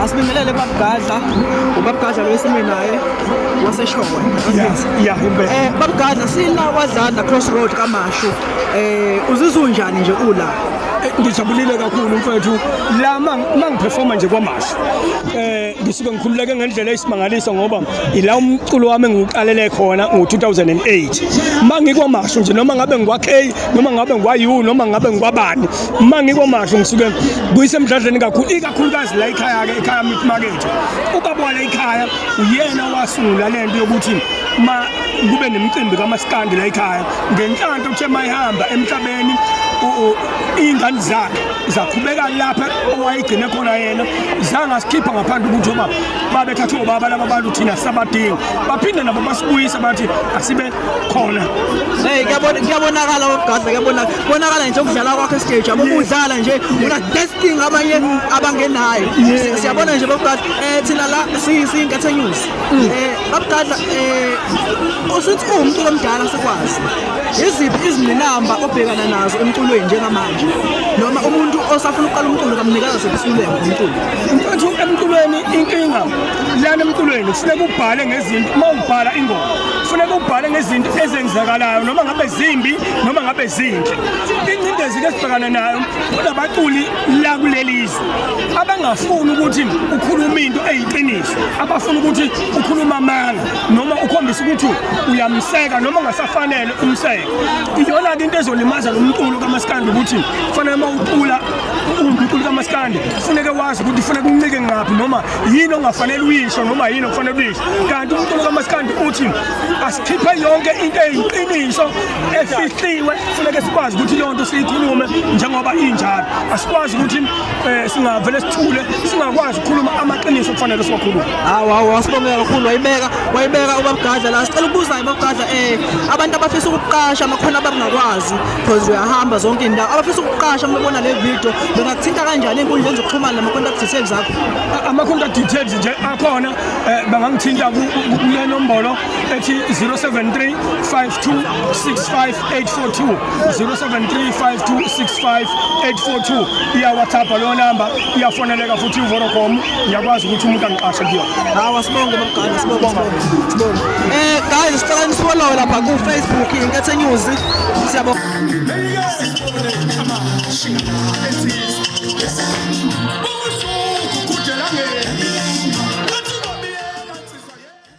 Asibingelele kuBabgadla. uBabgadla lo esime naye waseshokwe. Yeah, Babgadla sina wadlala Crossroad kaMashu. Uzizwa unjani nje ula? Ngijabulile kakhulu mfethu la mangiperforma nje kwaMashu ngisuke ngikhululeke ngendlela eyisimangaliso ngoba ila umculo wami engiqalele khona ngo2008 mangikwaMashu nje noma ngabe ngikwa-K noma ngabe ngikwa-U noma ngabe ngikwabani mangikwaMashu ngisuke kuyise emdladleni ikakhulukazi la ekhaya Meat Market ubaba la ekhaya uyena wasungula lento yokuthi kube nemicimbi kaMaskandi la ekhaya ngenhlanhla uthe mayihamba emhlabeni ingane zakhe zaqhubeka lapha owayigcine khona yena zangasikhipha ngaphandle ukuthi oba babethatha obaba laba bantu thina sabadinga baphinde nabo basibuyisa bathi asibe khona. Kuyabonakala uBabgadla bonakala nje ukudlala kwakhe stage abudlala nje una testing abanye abangenayo siyabona nje uBabgadla thina la siyingethe news uBabgadla usuthi umculo omdala sikwazi iziphi izinamba obhekana nazo emculweni njengamanje noma umuntu osafuna uqala umculo kamnikazi sebesuleke umculo mfethu emculweni inkinga lana emculweni kufuneka ubhale ngezinto mawubhala ingoma kufuneka ubhale ngezinto ezenzakalayo noma ngabe zimbi noma ngabe zinhle. Ingcindezi ke sibhekana nayo kunabaculi la kulelizwe abangafuni ukuthi ukhuluma into eyiqiniso abafuna ukuthi ukhuluma amanga noma ukhombisa ukuthi uyamseka noma ungasafanele umseka. Iyona into ezolimaza lo mculo kaMaskandi ukuthi kufanele mawucula umculo kaMaskandi kufuneka wazi ukuthi kufuneka uncike ngaphi noma yini ongafanele uyisho noma yini okufanele uyisho. Kanti umculo kaMaskandi uthi asikhiphe yonke into eyiqiniso efihliwe kufuneka sikwazi ukuthi leyo nto siyikhulume njengoba injalo. Asikwazi ukuthi singavele sithule singakwazi ukukhuluma amaqiniso kufanele siwakhulume. Hawu asibongela kakhulu wayibeka uBabgadla la sicela ukubuza uBabgadla abantu abafisa ukuqasha amakhona abangakwazi because uyahamba zonke indawo abafisa ukuqasha mabona le video bengakuthinta kanjani enkundleni zokuxhumana nama contact details akho. Ama-contact details nje akhona bangangithinta kule nombolo ethi 073 5265 842 073 5265 842 iya WhatsApp leyo namba iyafoneleka futhi uVodacom ngiyakwazi ukuthi umuntu angiqashe kuyona. Hawu sibonge uBabgadla sibonge. Guys sicela nisfollow lapha ku Facebook iNkethe News siyabonga. Come on.